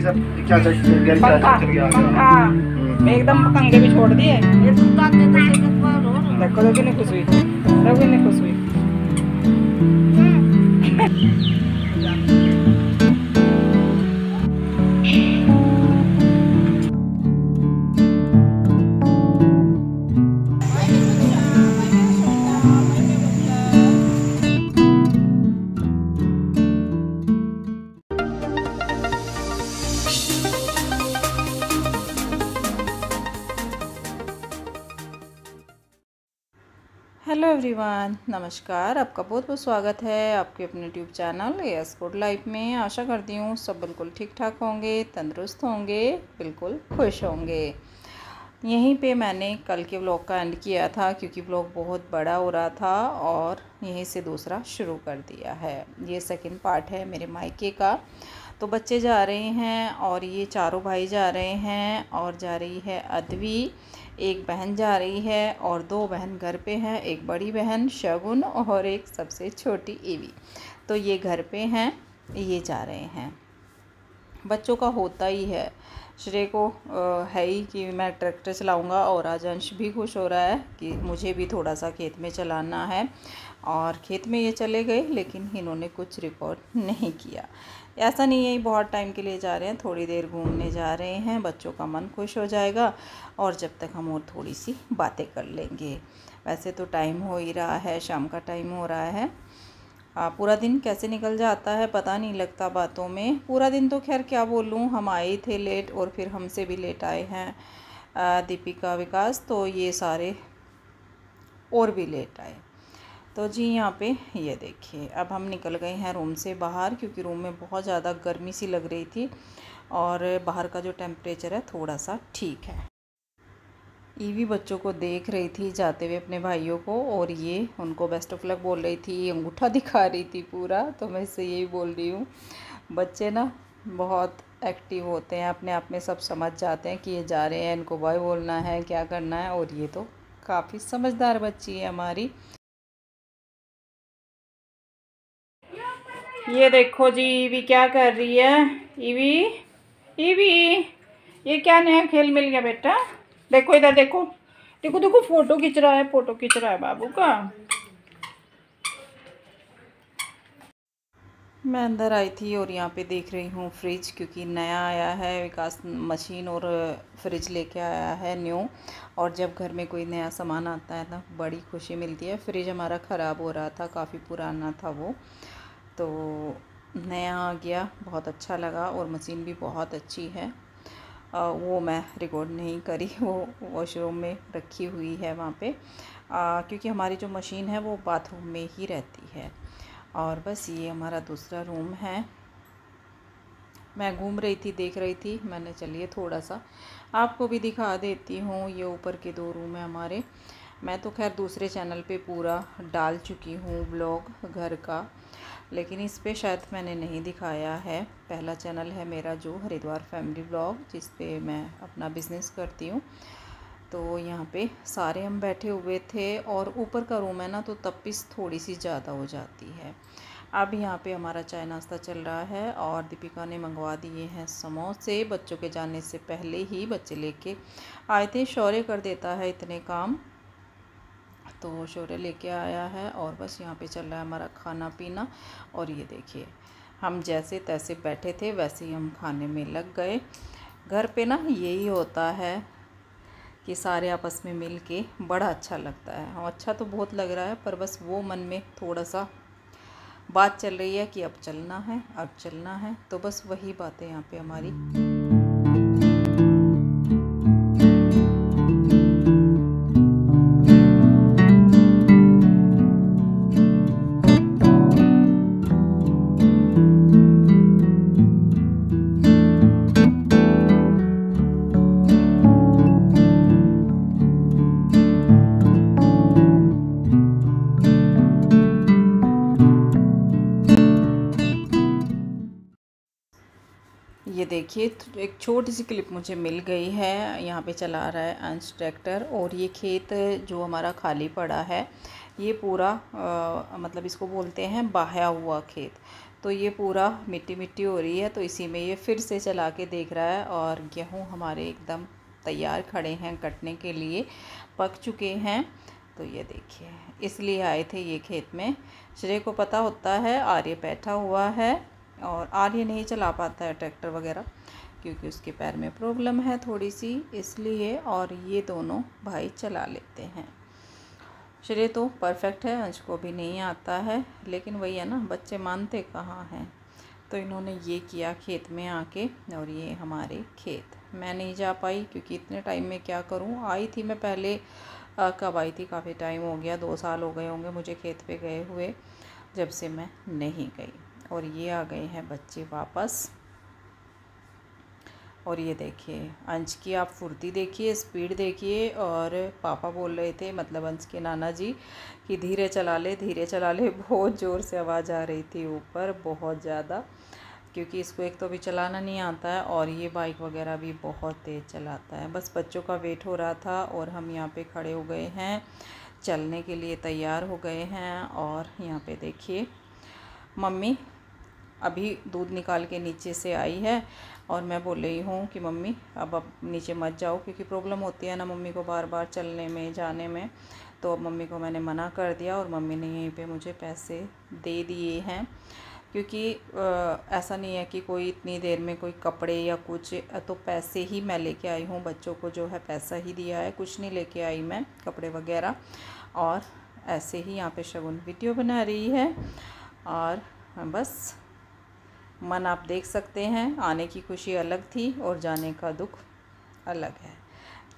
ये सब क्या चल पंखा पंखा एकदम कंगे भी छोड़ दिए। देखो देखो नहीं खुश हुई, देखो नहीं खुश हुई। हेलो एवरीवन, नमस्कार। आपका बहुत बहुत स्वागत है आपके अपने YouTube channel S food life में। आशा करती हूँ सब बिल्कुल ठीक ठाक होंगे, तंदुरुस्त होंगे, बिल्कुल खुश होंगे। यहीं पे मैंने कल के व्लॉग का एंड किया था क्योंकि व्लॉग बहुत बड़ा हो रहा था और यहीं से दूसरा शुरू कर दिया है। ये सेकंड पार्ट है मेरे मायके का। तो बच्चे जा रहे हैं और ये चारों भाई जा रहे हैं और जा रही है अद्वी, एक बहन जा रही है और दो बहन घर पे हैं, एक बड़ी बहन शगुन और एक सबसे छोटी ईवी। तो ये घर पे हैं, ये जा रहे हैं। बच्चों का होता ही है, श्रेय को है ही कि मैं ट्रैक्टर चलाऊंगा और आज अंश भी खुश हो रहा है कि मुझे भी थोड़ा सा खेत में चलाना है। और खेत में ये चले गए लेकिन इन्होंने कुछ रिकॉर्ड नहीं किया। ऐसा नहीं है बहुत टाइम के लिए जा रहे हैं, थोड़ी देर घूमने जा रहे हैं, बच्चों का मन खुश हो जाएगा और जब तक हम और थोड़ी सी बातें कर लेंगे। वैसे तो टाइम हो ही रहा है, शाम का टाइम हो रहा है। पूरा दिन कैसे निकल जाता है पता नहीं लगता बातों में। पूरा दिन तो खैर क्या बोलूँ, हम आए ही थे लेट और फिर हमसे भी लेट आए हैं दीपिका, विकास, तो ये सारे और भी लेट आए। तो जी यहाँ पे ये देखिए, अब हम निकल गए हैं रूम से बाहर क्योंकि रूम में बहुत ज़्यादा गर्मी सी लग रही थी और बाहर का जो टेम्परेचर है थोड़ा सा ठीक है। ईवी बच्चों को देख रही थी जाते हुए अपने भाइयों को और ये उनको बेस्ट ऑफ लक बोल रही थी, अंगूठा दिखा रही थी पूरा। तो मैं इससे यही बोल रही हूँ, बच्चे ना बहुत एक्टिव होते हैं, अपने आप में सब समझ जाते हैं कि ये जा रहे हैं, इनको बाय बोलना है, क्या करना है। और ये तो काफ़ी समझदार बच्ची है हमारी। ये देखो जी ईवी क्या कर रही है। ईवी, ईवी, ये क्या नया खेल मिल गया बेटा? देखो इधर देखो, देखो देखो फोटो खींच रहा है, फोटो खींच रहा है बाबू का। मैं अंदर आई थी और यहाँ पे देख रही हूँ फ्रिज, क्योंकि नया आया है, विकास मशीन और फ्रिज लेके आया है न्यू। और जब घर में कोई नया सामान आता है ना बड़ी खुशी मिलती है। फ्रिज हमारा ख़राब हो रहा था, काफ़ी पुराना था वो, तो नया आ गया, बहुत अच्छा लगा। और मशीन भी बहुत अच्छी है। वो मैं रिकॉर्ड नहीं करी, वो वॉशरूम में रखी हुई है वहाँ पे, क्योंकि हमारी जो मशीन है वो बाथरूम में ही रहती है। और बस ये हमारा दूसरा रूम है। मैं घूम रही थी, देख रही थी, मैंने चलिए थोड़ा सा आपको भी दिखा देती हूँ। ये ऊपर के दो रूम है हमारे। मैं तो खैर दूसरे चैनल पे पूरा डाल चुकी हूँ ब्लॉग घर का, लेकिन इस पे शायद मैंने नहीं दिखाया है। पहला चैनल है मेरा जो हरिद्वार फैमिली ब्लॉग, जिस पे मैं अपना बिज़नेस करती हूँ। तो यहाँ पे सारे हम बैठे हुए थे और ऊपर का रूम है ना तो तपिश थोड़ी सी ज़्यादा हो जाती है। अब यहाँ पे हमारा चाय नाश्ता चल रहा है और दीपिका ने मंगवा दिए हैं समोसे। बच्चों के जाने से पहले ही बच्चे लेके आए थे, शौर्य कर देता है इतने काम, तो शौर्य लेके आया है। और बस यहाँ पे चल रहा है हमारा खाना पीना। और ये देखिए, हम जैसे तैसे बैठे थे वैसे ही हम खाने में लग गए। घर पे ना यही होता है कि सारे आपस में मिल के बड़ा अच्छा लगता है। हाँ, अच्छा तो बहुत लग रहा है, पर बस वो मन में थोड़ा सा बात चल रही है कि अब चलना है, अब चलना है। तो बस वही बातें यहाँ पे हमारी। ये देखिए एक छोटी सी क्लिप मुझे मिल गई है। यहाँ पे चला रहा है अंश ट्रैक्टर और ये खेत जो हमारा खाली पड़ा है ये पूरा मतलब इसको बोलते हैं बाह्या हुआ खेत। तो ये पूरा मिट्टी मिट्टी हो रही है, तो इसी में ये फिर से चला के देख रहा है। और गेहूँ हमारे एकदम तैयार खड़े हैं कटने के लिए, पक चुके हैं। तो ये देखिए, इसलिए आए थे ये खेत में। श्रेय को पता होता है, आर्य बैठा हुआ है और आर्य नहीं चला पाता है ट्रैक्टर वगैरह, क्योंकि उसके पैर में प्रॉब्लम है थोड़ी सी, इसलिए। और ये दोनों भाई चला लेते हैं। श्रेय तो परफेक्ट है, अंश को भी नहीं आता है, लेकिन वही है ना, बच्चे मानते कहाँ हैं। तो इन्होंने ये किया खेत में आके। और ये हमारे खेत, मैं नहीं जा पाई क्योंकि इतने टाइम में क्या करूँ। आई थी मैं पहले, कब आई थी, काफ़ी टाइम हो गया, 2 साल हो गए होंगे मुझे खेत पे गए हुए, जब से मैं नहीं गई। और ये आ गए हैं बच्चे वापस। और ये देखिए अंश की आप फुर्ती देखिए, स्पीड देखिए। और पापा बोल रहे थे, मतलब अंश के नाना जी, कि धीरे चला ले धीरे चला ले। बहुत ज़ोर से आवाज़ आ रही थी ऊपर, बहुत ज़्यादा, क्योंकि इसको एक तो अभी चलाना नहीं आता है और ये बाइक वगैरह भी बहुत तेज़ चलाता है। बस बच्चों का वेट हो रहा था और हम यहाँ पे खड़े हो गए हैं, चलने के लिए तैयार हो गए हैं। और यहाँ पे देखिए मम्मी अभी दूध निकाल के नीचे से आई है और मैं बोल रही हूँ कि मम्मी अब नीचे मत जाओ, क्योंकि प्रॉब्लम होती है ना मम्मी को बार बार चलने में जाने में। तो अब मम्मी को मैंने मना कर दिया और मम्मी ने यहीं पे मुझे पैसे दे दिए हैं, क्योंकि ऐसा नहीं है कि कोई इतनी देर में कोई कपड़े या कुछ, तो पैसे ही मैं लेके आई हूँ। बच्चों को जो है पैसा ही दिया है, कुछ नहीं लेके आई मैं कपड़े वगैरह। और ऐसे ही यहाँ पे शगुन वीडियो बना रही है। और बस मन आप देख सकते हैं, आने की खुशी अलग थी और जाने का दुख अलग है।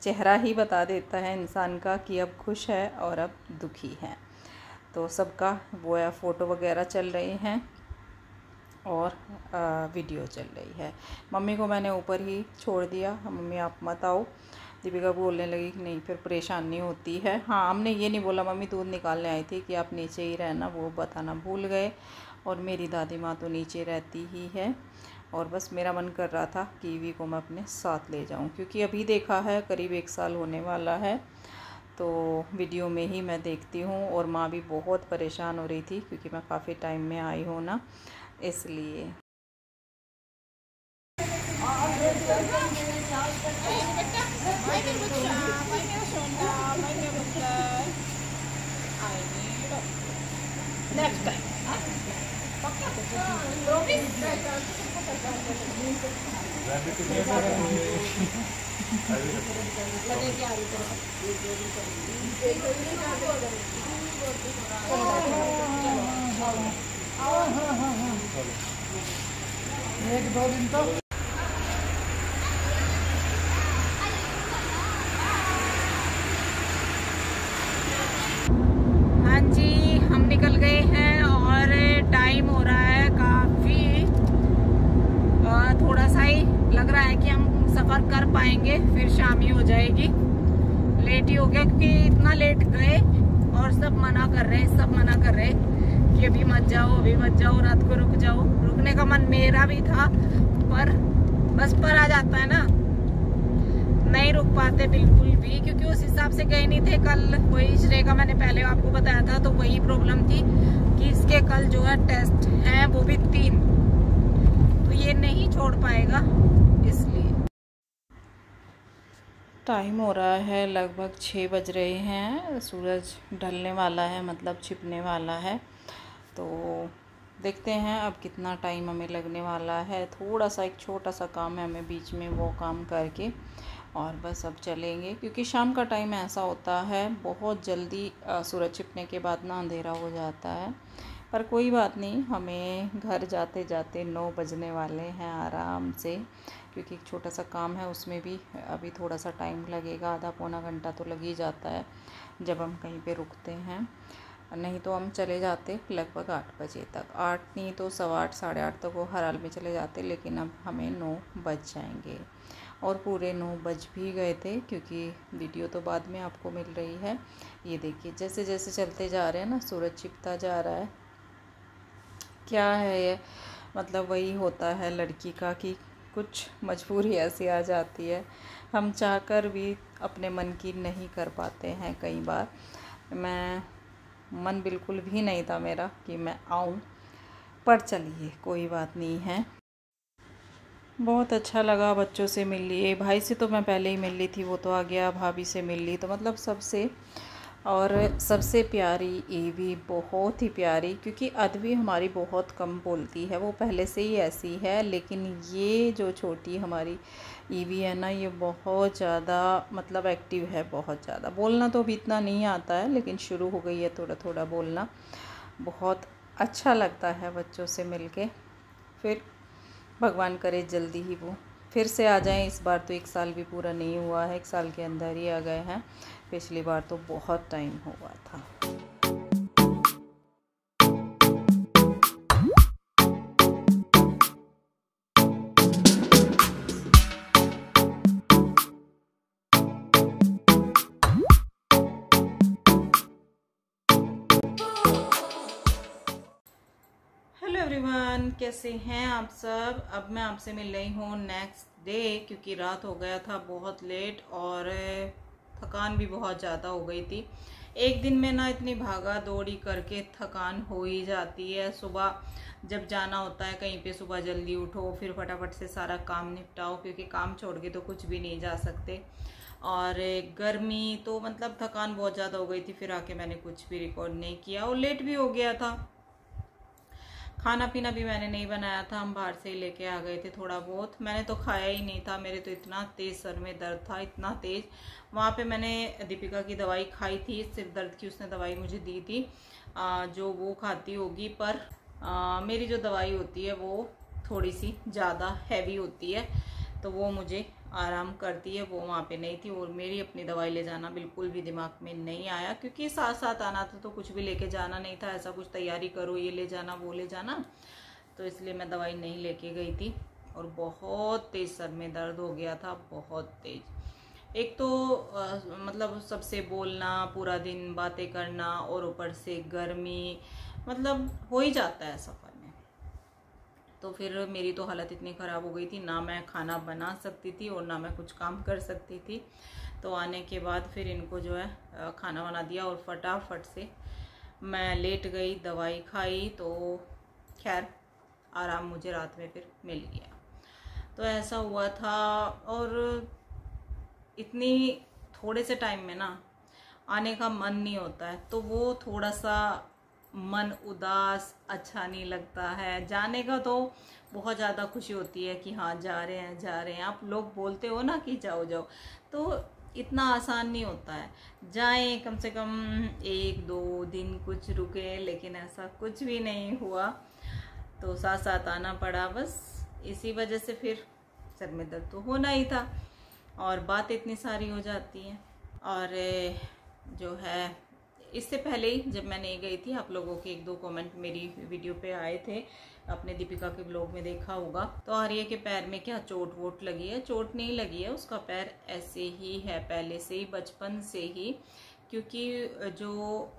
चेहरा ही बता देता है इंसान का कि अब खुश है और अब दुखी है। तो सबका वो है, फ़ोटो वगैरह चल रहे हैं और वीडियो चल रही है। मम्मी को मैंने ऊपर ही छोड़ दिया, मम्मी आप मत आओ। दीपिका बोलने लगी कि नहीं फिर परेशानी होती है। हाँ, हमने ये नहीं बोला मम्मी दूध निकालने आई थी कि आप नीचे ही रहना, वो बताना भूल गए। और मेरी दादी माँ तो नीचे रहती ही है। और बस मेरा मन कर रहा था कीवी को मैं अपने साथ ले जाऊँ, क्योंकि अभी देखा है करीब 1 साल होने वाला है, तो वीडियो में ही मैं देखती हूँ। और माँ भी बहुत परेशान हो रही थी क्योंकि मैं काफ़ी टाइम में आई हूँ ना, इसलिए। Next time. एक दो दिन तो हाँ जी, हम निकल गए हैं और टाइम हो रहा है काफ़ी, थोड़ा सा ही लग रहा है कि हम सफ़र कर पाएंगे, फिर शाम ही हो जाएगी। लेट ही हो गया क्योंकि इतना लेट गए और सब मना कर रहे हैं, सब मना कर रहे हैं कि अभी मत जाओ, अभी मत जाओ, रात को रुक जाओ। रुकने का मन मेरा भी था, पर बस पर आ जाता है ना, नहीं रुक पाते बिल्कुल भी, क्योंकि उस हिसाब से गए नहीं थे। कल वही श्रेय का मैंने पहले आपको बताया था, तो वही प्रॉब्लम थी कि इसके कल जो है टेस्ट हैं, वो भी 3, तो ये नहीं छोड़ पाएगा, इसलिए। टाइम हो रहा है लगभग 6 बज रहे हैं, सूरज ढलने वाला है, मतलब छिपने वाला है। तो देखते हैं अब कितना टाइम हमें लगने वाला है। थोड़ा सा एक छोटा सा काम है हमें बीच में, वो काम करके और बस अब चलेंगे, क्योंकि शाम का टाइम ऐसा होता है बहुत जल्दी सूरज छिपने के बाद ना अंधेरा हो जाता है। पर कोई बात नहीं, हमें घर जाते जाते 9 बजने वाले हैं आराम से, क्योंकि एक छोटा सा काम है, उसमें भी अभी थोड़ा सा टाइम लगेगा, आधा पौना घंटा तो लग ही जाता है जब हम कहीं पे रुकते हैं। नहीं तो हम चले जाते लगभग 8 बजे तक, 8 नहीं तो 7:15 साढ़े 8 तक वो हर हाल में चले जाते, लेकिन अब हमें 9 बज जाएंगे। और पूरे 9 बज भी गए थे, क्योंकि वीडियो तो बाद में आपको मिल रही है। ये देखिए जैसे जैसे चलते जा रहे हैं ना, सूरज छिपता जा रहा है। क्या है ये, मतलब वही होता है लड़की का कि कुछ मजबूरी ऐसी आ जाती है, हम चाहकर भी अपने मन की नहीं कर पाते हैं कई बार। मन बिल्कुल भी नहीं था मेरा कि मैं आऊँ, पर चलिए कोई बात नहीं है। बहुत अच्छा लगा बच्चों से मिल लिए। भाई से तो मैं पहले ही मिल ली थी, वो तो आ गया। भाभी से मिल ली, तो मतलब सबसे। और सबसे प्यारी ईवी, बहुत ही प्यारी, क्योंकि अदवी हमारी बहुत कम बोलती है, वो पहले से ही ऐसी है। लेकिन ये जो छोटी हमारी ईवी है ना, ये बहुत ज़्यादा मतलब एक्टिव है, बहुत ज़्यादा। बोलना तो अभी इतना नहीं आता है, लेकिन शुरू हो गई है थोड़ा थोड़ा बोलना। बहुत अच्छा लगता है बच्चों से मिलके। फिर भगवान करे जल्दी ही वो फिर से आ जाएं। इस बार तो 1 साल भी पूरा नहीं हुआ है, 1 साल के अंदर ही आ गए हैं। पिछली बार तो बहुत टाइम हुआ था। हेलो एवरीवन, कैसे हैं आप सब। अब मैं आपसे मिल रही हूँ नेक्स्ट डे, क्योंकि रात हो गया था बहुत लेट और थकान भी बहुत ज़्यादा हो गई थी। एक दिन में ना इतनी भागा दौड़ी करके थकान हो ही जाती है। सुबह जब जाना होता है कहीं पे, सुबह जल्दी उठो, फिर फटाफट से सारा काम निपटाओ, क्योंकि काम छोड़ के तो कुछ भी नहीं जा सकते। और गर्मी तो मतलब थकान बहुत ज़्यादा हो गई थी। फिर आके मैंने कुछ भी रिकॉर्ड नहीं किया और लेट भी हो गया था। खाना पीना भी मैंने नहीं बनाया था, हम बाहर से ही लेके आ गए थे थोड़ा बहुत। मैंने तो खाया ही नहीं था, मेरे तो इतना तेज़ सर में दर्द था, इतना तेज़। वहाँ पे मैंने दीपिका की दवाई खाई थी, सिर दर्द की उसने दवाई मुझे दी थी, जो वो खाती होगी। पर मेरी जो दवाई होती है वो थोड़ी सी ज़्यादा हैवी होती है, तो वो मुझे आराम करती है, वो वहाँ पे नहीं थी। और मेरी अपनी दवाई ले जाना बिल्कुल भी दिमाग में नहीं आया, क्योंकि साथ साथ आना था तो कुछ भी लेके जाना नहीं था। ऐसा कुछ तैयारी करो, ये ले जाना वो ले जाना, तो इसलिए मैं दवाई नहीं लेके गई थी। और बहुत तेज़ सर में दर्द हो गया था, बहुत तेज़। एक तो मतलब सबसे बोलना, पूरा दिन बातें करना, और ऊपर से गर्मी, मतलब हो ही जाता है सफ़र में। तो फिर मेरी तो हालत इतनी ख़राब हो गई थी, ना मैं खाना बना सकती थी और ना मैं कुछ काम कर सकती थी। तो आने के बाद फिर इनको जो है खाना बना दिया और फटाफट से मैं लेट गई, दवाई खाई, तो खैर आराम मुझे रात में फिर मिल गया। तो ऐसा हुआ था। और इतनी थोड़े से टाइम में ना आने का मन नहीं होता है, तो वो थोड़ा सा मन उदास, अच्छा नहीं लगता है। जाने का तो बहुत ज़्यादा खुशी होती है कि हाँ जा रहे हैं जा रहे हैं। आप लोग बोलते हो ना कि जाओ जाओ, तो इतना आसान नहीं होता है। जाएं, कम से कम 1-2 दिन कुछ रुके, लेकिन ऐसा कुछ भी नहीं हुआ। तो साथ साथ आना पड़ा बस। इसी वजह से फिर सर में दर्द तो होना ही था और बात इतनी सारी हो जाती है। और जो है इससे पहले ही जब मैं नहीं गई थी, आप लोगों के 1-2 कमेंट मेरी वीडियो पे आए थे, अपने दीपिका के ब्लॉग में देखा होगा। तो आर्य के पैर में क्या चोट वोट लगी है? चोट नहीं लगी है, उसका पैर ऐसे ही है पहले से ही, बचपन से ही। क्योंकि जो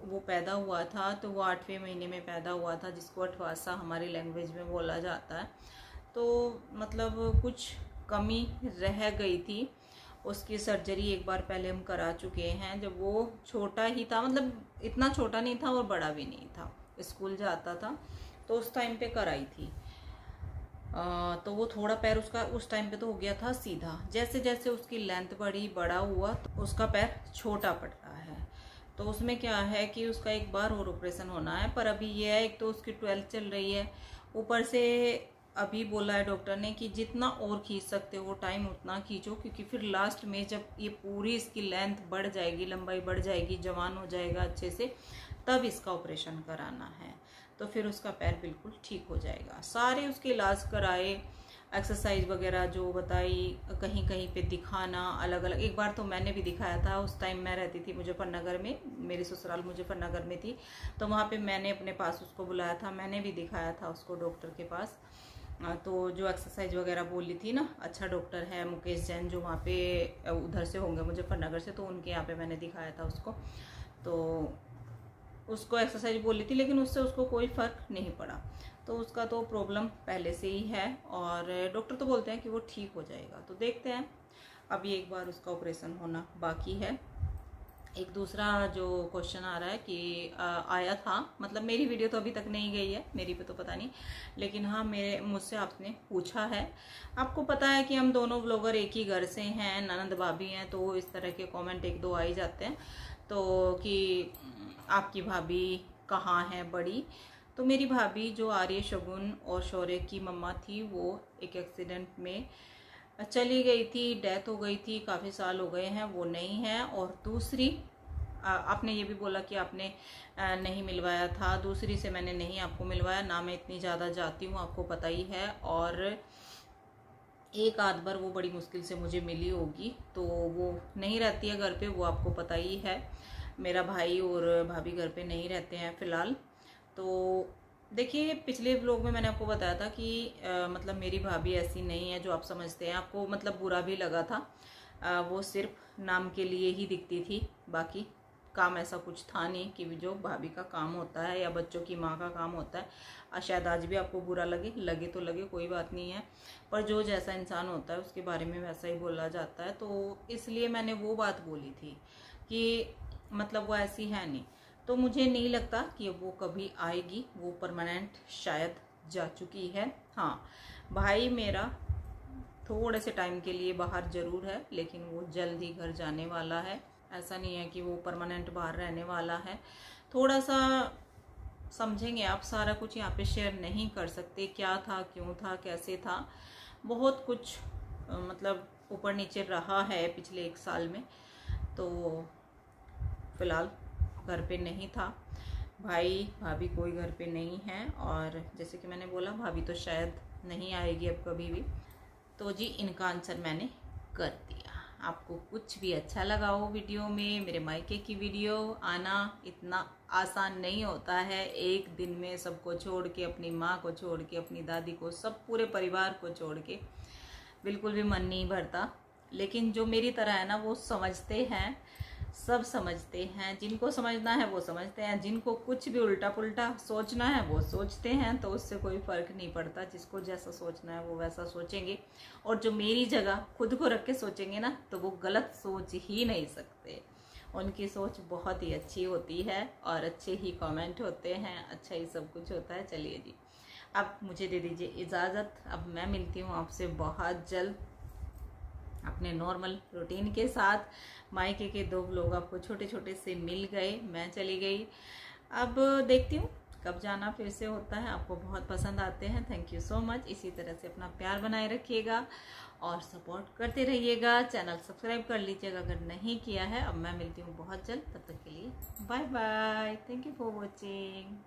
वो पैदा हुआ था तो वो 8वें महीने में पैदा हुआ था, जिसको अठवासा हमारी लैंग्वेज में बोला जाता है। तो मतलब कुछ कमी रह गई थी। उसकी सर्जरी एक बार पहले हम करा चुके हैं, जब वो छोटा ही था, मतलब इतना छोटा नहीं था और बड़ा भी नहीं था, स्कूल जाता था, तो उस टाइम पे कराई थी। तो वो थोड़ा पैर उसका उस टाइम पे तो हो गया था सीधा। जैसे जैसे उसकी लेंथ बढ़ी, बड़ा हुआ, तो उसका पैर छोटा पड़ रहा है। तो उसमें क्या है कि उसका एक बार और ऑपरेशन होना है। पर अभी ये है, एक तो उसकी 12th चल रही है, ऊपर से अभी बोला है डॉक्टर ने कि जितना और खींच सकते हो टाइम उतना खींचो, क्योंकि फिर लास्ट में जब ये पूरी इसकी लेंथ बढ़ जाएगी, लंबाई बढ़ जाएगी, जवान हो जाएगा अच्छे से, तब इसका ऑपरेशन कराना है। तो फिर उसका पैर बिल्कुल ठीक हो जाएगा। सारे उसके इलाज कराए, एक्सरसाइज वगैरह जो बताई, कहीं कहीं पे दिखाना अलग अलग। एक बार तो मैंने भी दिखाया था, उस टाइम मैं रहती थी मुजफ्फरनगर में, मेरी ससुराल मुजफ्फरनगर में थी, तो वहाँ पे मैंने अपने पास उसको बुलाया था, मैंने भी दिखाया था उसको डॉक्टर के पास। तो जो एक्सरसाइज वगैरह बोली थी ना, अच्छा डॉक्टर है मुकेश जैन, जो वहाँ पे उधर से होंगे मुजफ्फरनगर से, तो उनके यहाँ पे मैंने दिखाया था उसको। तो उसको एक्सरसाइज बोली थी, लेकिन उससे उसको कोई फ़र्क नहीं पड़ा। तो उसका तो प्रॉब्लम पहले से ही है और डॉक्टर तो बोलते हैं कि वो ठीक हो जाएगा। तो देखते हैं, अभी एक बार उसका ऑपरेशन होना बाकी है। एक दूसरा जो क्वेश्चन आ रहा है कि आया था, मतलब मेरी वीडियो तो अभी तक नहीं गई है, मेरी पे तो पता नहीं, लेकिन हाँ मुझसे आपने पूछा है। आपको पता है कि हम दोनों ब्लॉगर एक ही घर से हैं, ननंद भाभी हैं, तो इस तरह के कमेंट एक दो आ ही जाते हैं। तो कि आपकी भाभी कहाँ है बड़ी, तो मेरी भाभी जो आर्य शगुन और शौर्य की मम्मा थी वो एक एक्सीडेंट में चली गई थी, डेथ हो गई थी, काफ़ी साल हो गए हैं, वो नहीं है। और दूसरी आपने ये भी बोला कि आपने नहीं मिलवाया था, दूसरी से मैंने नहीं आपको मिलवाया ना, मैं इतनी ज़्यादा जाती हूँ आपको पता ही है, और एक आध बार वो बड़ी मुश्किल से मुझे मिली होगी, तो वो नहीं रहती है घर पे, वो आपको पता ही है। मेरा भाई और भाभी घर पे नहीं रहते हैं फ़िलहाल। तो देखिए पिछले व्लॉग में मैंने आपको बताया था कि मतलब मेरी भाभी ऐसी नहीं है जो आप समझते हैं, आपको मतलब बुरा भी लगा था। वो सिर्फ नाम के लिए ही दिखती थी, बाकी काम ऐसा कुछ था नहीं कि जो भाभी का काम होता है या बच्चों की माँ का काम होता है। शायद आज भी आपको बुरा लगे तो लगे, कोई बात नहीं है, पर जो जैसा इंसान होता है उसके बारे में वैसा ही बोला जाता है। तो इसलिए मैंने वो बात बोली थी कि मतलब वो ऐसी है नहीं, तो मुझे नहीं लगता कि वो कभी आएगी, वो परमानेंट शायद जा चुकी है। हाँ, भाई मेरा थोड़े से टाइम के लिए बाहर ज़रूर है, लेकिन वो जल्द ही घर जाने वाला है, ऐसा नहीं है कि वो परमानेंट बाहर रहने वाला है। थोड़ा सा समझेंगे आप, सारा कुछ यहाँ पे शेयर नहीं कर सकते, क्या था, क्यों था, कैसे था, बहुत कुछ मतलब ऊपर नीचे रहा है पिछले 1 साल में। तो फिलहाल घर पे नहीं था, भाई भाभी कोई घर पे नहीं है, और जैसे कि मैंने बोला भाभी तो शायद नहीं आएगी अब कभी भी। तो जी इनका आंसर मैंने कर दिया। आपको कुछ भी अच्छा लगा हो वीडियो में, मेरे मायके की वीडियो आना इतना आसान नहीं होता है, एक दिन में सबको छोड़ के, अपनी माँ को छोड़ के, अपनी दादी को, सब पूरे परिवार को छोड़ के बिल्कुल भी मन नहीं भरता। लेकिन जो मेरी तरह है ना, वो समझते हैं, सब समझते हैं, जिनको समझना है वो समझते हैं, जिनको कुछ भी उल्टा पुल्टा सोचना है वो सोचते हैं, तो उससे कोई फर्क नहीं पड़ता, जिसको जैसा सोचना है वो वैसा सोचेंगे। और जो मेरी जगह खुद को रख के सोचेंगे ना, तो वो गलत सोच ही नहीं सकते, उनकी सोच बहुत ही अच्छी होती है और अच्छे ही कमेंट होते हैं, अच्छा ही सब कुछ होता है। चलिए जी, अब मुझे दे दीजिए इजाज़त, अब मैं मिलती हूँ आपसे बहुत जल्द अपने नॉर्मल रूटीन के साथ। मायके के 2 लोग आपको छोटे छोटे से मिल गए, मैं चली गई, अब देखती हूँ कब जाना फिर से होता है। आपको बहुत पसंद आते हैं, थैंक यू सो मच। इसी तरह से अपना प्यार बनाए रखिएगा और सपोर्ट करते रहिएगा, चैनल सब्सक्राइब कर लीजिएगा अगर नहीं किया है। अब मैं मिलती हूँ बहुत जल्द, तब तक के लिए bye bye, thank you for watching.